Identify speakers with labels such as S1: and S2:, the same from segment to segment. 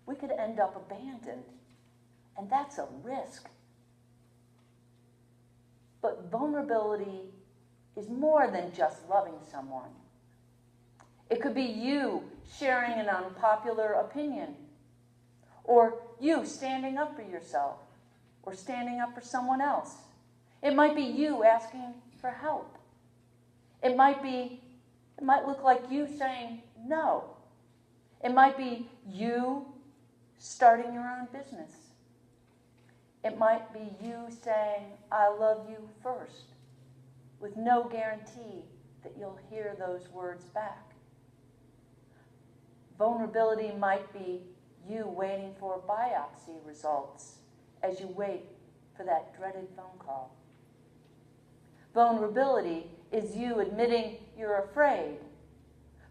S1: we could end up abandoned. And that's a risk. But vulnerability is more than just loving someone. It could be you sharing an unpopular opinion, or you standing up for yourself, or standing up for someone else. It might be you asking for help. It might look like you saying no. It might be you starting your own business. It might be you saying, I love you first, with no guarantee that you'll hear those words back. Vulnerability might be you waiting for biopsy results as you wait for that dreaded phone call. Vulnerability is you admitting you're afraid.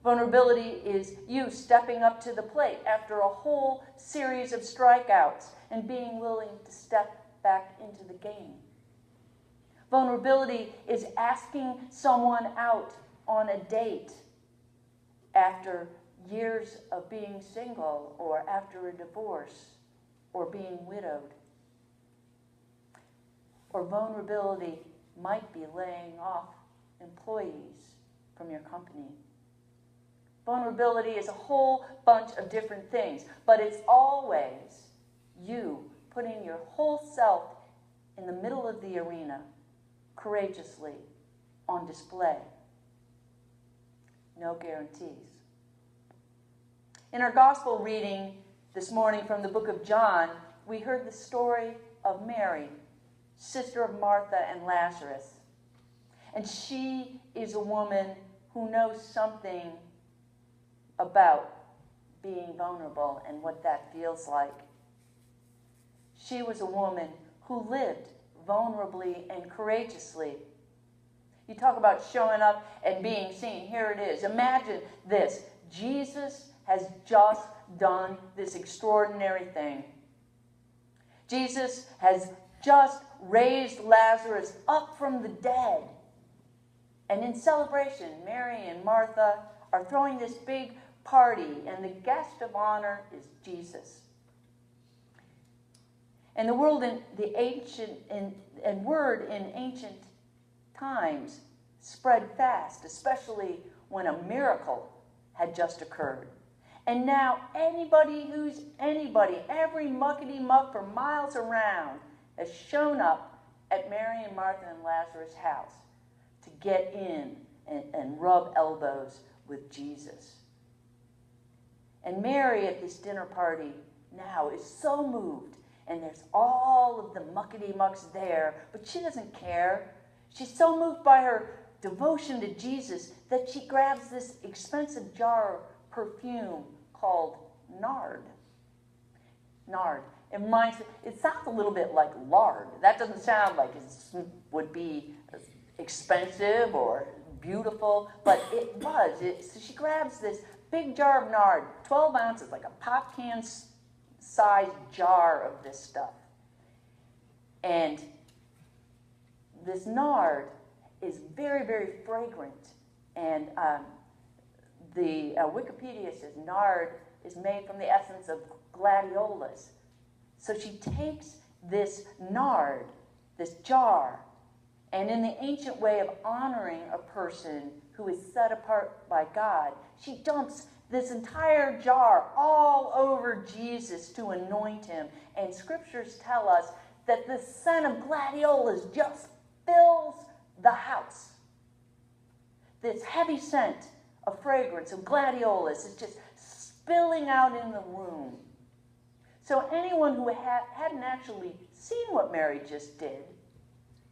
S1: Vulnerability is you stepping up to the plate after a whole series of strikeouts and being willing to step back into the game. Vulnerability is asking someone out on a date after years of being single, or after a divorce, or being widowed. Or vulnerability might be laying off employees from your company. Vulnerability is a whole bunch of different things, but it's always you putting your whole self in the middle of the arena, courageously, on display. No guarantees. In our gospel reading this morning from the book of John, we heard the story of Mary, sister of Martha and Lazarus. And she is a woman who knows something about being vulnerable and what that feels like. She was a woman who lived vulnerably and courageously. You talk about showing up and being seen. Here it is. Imagine this. Jesus has just done this extraordinary thing. Jesus has just raised Lazarus up from the dead. And in celebration, Mary and Martha are throwing this big party, and the guest of honor is Jesus. And the word in ancient times spread fast, especially when a miracle had just occurred. And now anybody who's anybody, every muckety-muck for miles around, has shown up at Mary and Martha and Lazarus' house to get in and rub elbows with Jesus. And Mary at this dinner party now is so moved, and there's all of the muckety-mucks there, but she doesn't care. She's so moved by her devotion to Jesus that she grabs this expensive jar of perfume called nard. Nard. It sounds a little bit like lard. That doesn't sound like it would be expensive or beautiful, but it was. So she grabs this big jar of nard, 12 ounces, like a pop can sized jar of this stuff. And this nard is very, very fragrant. And the Wikipedia says nard is made from the essence of gladiolas. So she takes this nard, this jar, and in the ancient way of honoring a person who is set apart by God, she dumps this entire jar all over Jesus to anoint him. And scriptures tell us that the scent of gladiolas just fills the house. This heavy scent of fragrance of gladiolas is just spilling out in the room. So anyone who hadn't actually seen what Mary just did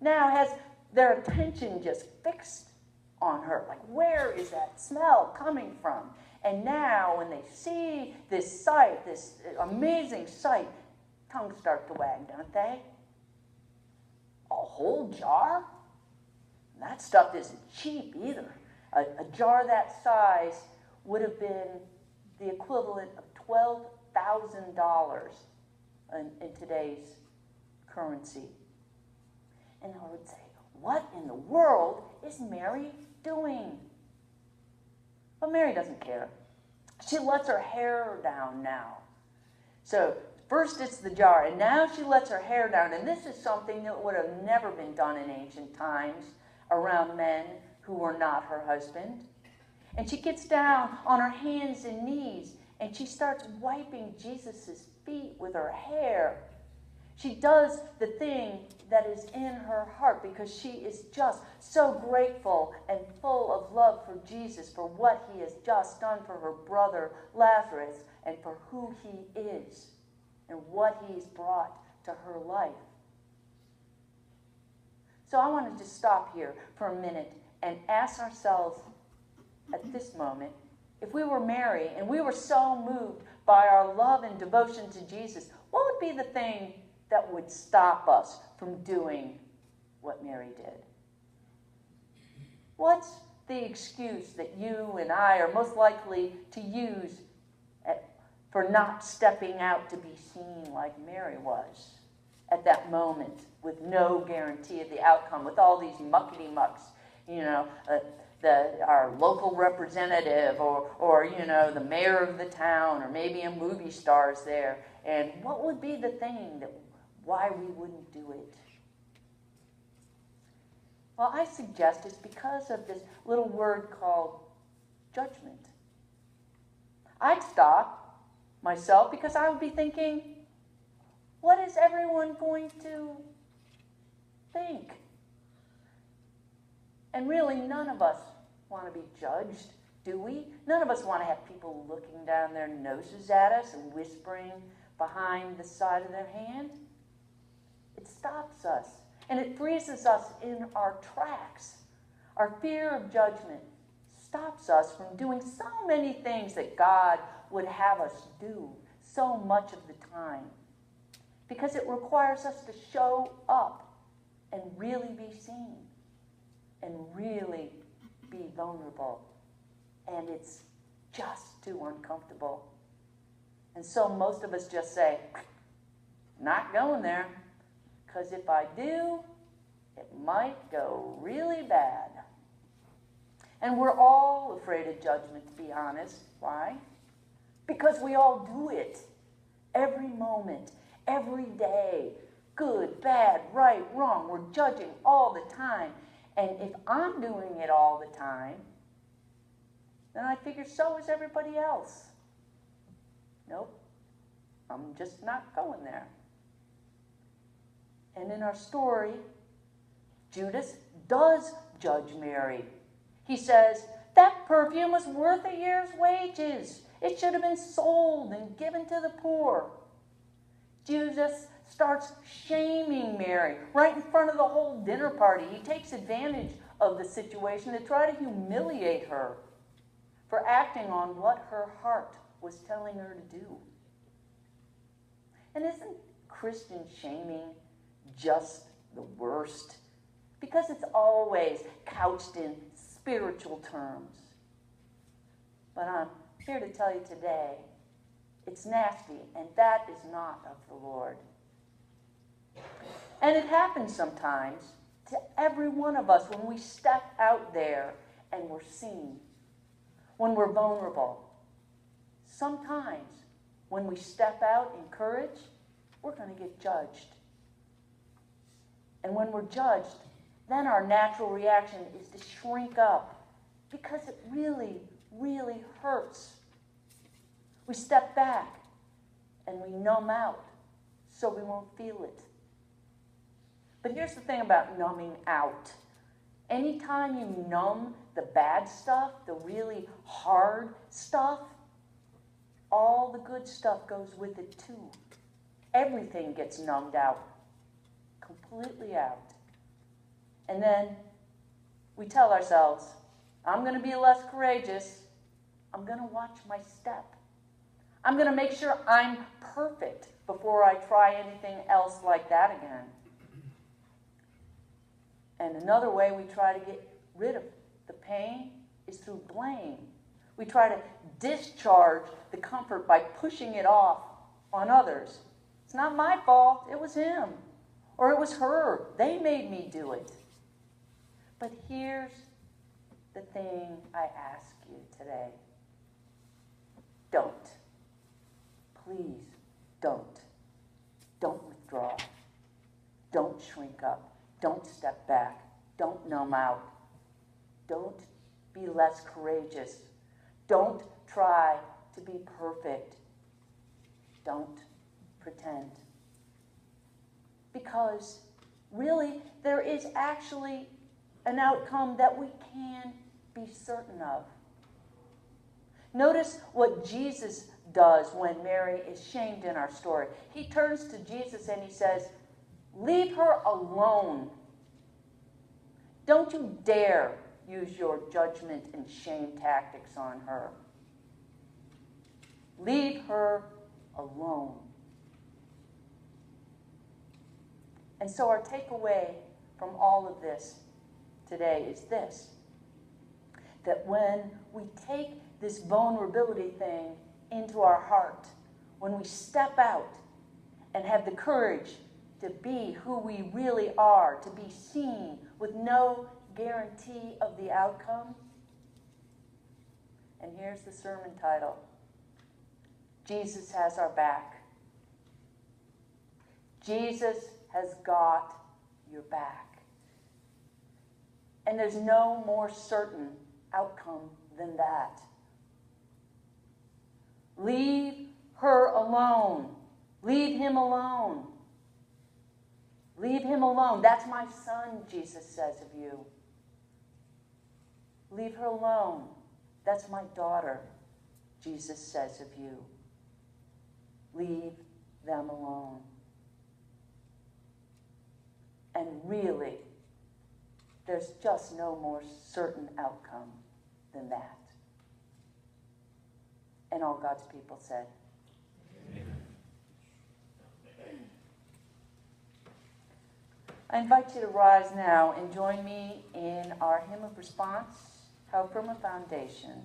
S1: now has their attention just fixed on her. Like, where is that smell coming from? And now when they see this sight, this amazing sight, tongues start to wag, don't they? A whole jar? That stuff isn't cheap either. A jar that size would have been the equivalent of $12,000 in today's currency. And I would say, what in the world is Mary doing? But Mary doesn't care. She lets her hair down now. So first it's the jar, and now she lets her hair down. And this is something that would have never been done in ancient times around men who were not her husband. And she gets down on her hands and knees, and she starts wiping Jesus' feet with her hair. She does the thing that is in her heart because she is just so grateful and full of love for Jesus, for what he has just done for her brother Lazarus, and for who he is and what he's brought to her life. So I wanted to stop here for a minute and ask ourselves at this moment, if we were Mary and we were so moved by our love and devotion to Jesus, what would be the thing that would stop us from doing what Mary did? What's the excuse that you and I are most likely to use for not stepping out to be seen like Mary was at that moment, with no guarantee of the outcome, with all these muckety-mucks, our local representative or the mayor of the town, or maybe a movie star's there. And what would be the thing why we wouldn't do it? Well, I suggest it's because of this little word called judgment. I'd stop myself because I would be thinking, what is everyone going to think? And really, none of us want to be judged, do we? None of us want to have people looking down their noses at us and whispering behind the side of their hand. It stops us, and it freezes us in our tracks. Our fear of judgment stops us from doing so many things that God would have us do so much of the time, because it requires us to show up and really be seen and really be vulnerable, and it's just too uncomfortable. And so most of us just say, not going there, because if I do, it might go really bad. And we're all afraid of judgment, to be honest. Why? Because we all do it every moment, every day. Good, bad, right, wrong. We're judging all the time. And if I'm doing it all the time, then I figure so is everybody else. Nope, I'm just not going there. And in our story, Judas does judge Mary. He says, that perfume was worth a year's wages. It should have been sold and given to the poor. Judas starts shaming Mary right in front of the whole dinner party. He takes advantage of the situation to try to humiliate her for acting on what her heart was telling her to do. And isn't Christian shaming just the worst? Because it's always couched in spiritual terms. But I'm here to tell you today, it's nasty, and that is not of the Lord. And it happens sometimes to every one of us when we step out there and we're seen, when we're vulnerable. Sometimes when we step out in courage, we're going to get judged. And when we're judged, then our natural reaction is to shrink up because it really, really hurts. We step back and we numb out so we won't feel it. But here's the thing about numbing out. Anytime you numb the bad stuff, the really hard stuff, all the good stuff goes with it too. Everything gets numbed out, completely out. And then we tell ourselves, I'm going to be less courageous. I'm going to watch my step. I'm going to make sure I'm perfect before I try anything else like that again. And another way we try to get rid of the pain is through blame. We try to discharge the comfort by pushing it off on others. It's not my fault, it was him. Or it was her, they made me do it. But here's the thing I ask you today. Don't. Please, Don't. Don't withdraw. Don't shrink up. Don't step back. Don't numb out. Don't be less courageous. Don't try to be perfect. Don't pretend. Because really, there is actually an outcome that we can be certain of. Notice what Jesus does when Mary is shamed in our story. He turns to Jesus and he says, "Leave her alone. Don't you dare use your judgment and shame tactics on her. Leave her alone." And so our takeaway from all of this today is this: that when we take this vulnerability thing into our heart, when we step out and have the courage to be who we really are, to be seen with no guarantee of the outcome. And here's the sermon title: Jesus has our back. Jesus has got your back. And there's no more certain outcome than that. Leave her alone. Leave him alone. Leave him alone. That's my son, Jesus says of you. Leave her alone. That's my daughter, Jesus says of you. Leave them alone. And really, there's just no more certain outcome than that. And all God's people said, Amen. I invite you to rise now and join me in our hymn of response, How Firm a Foundation.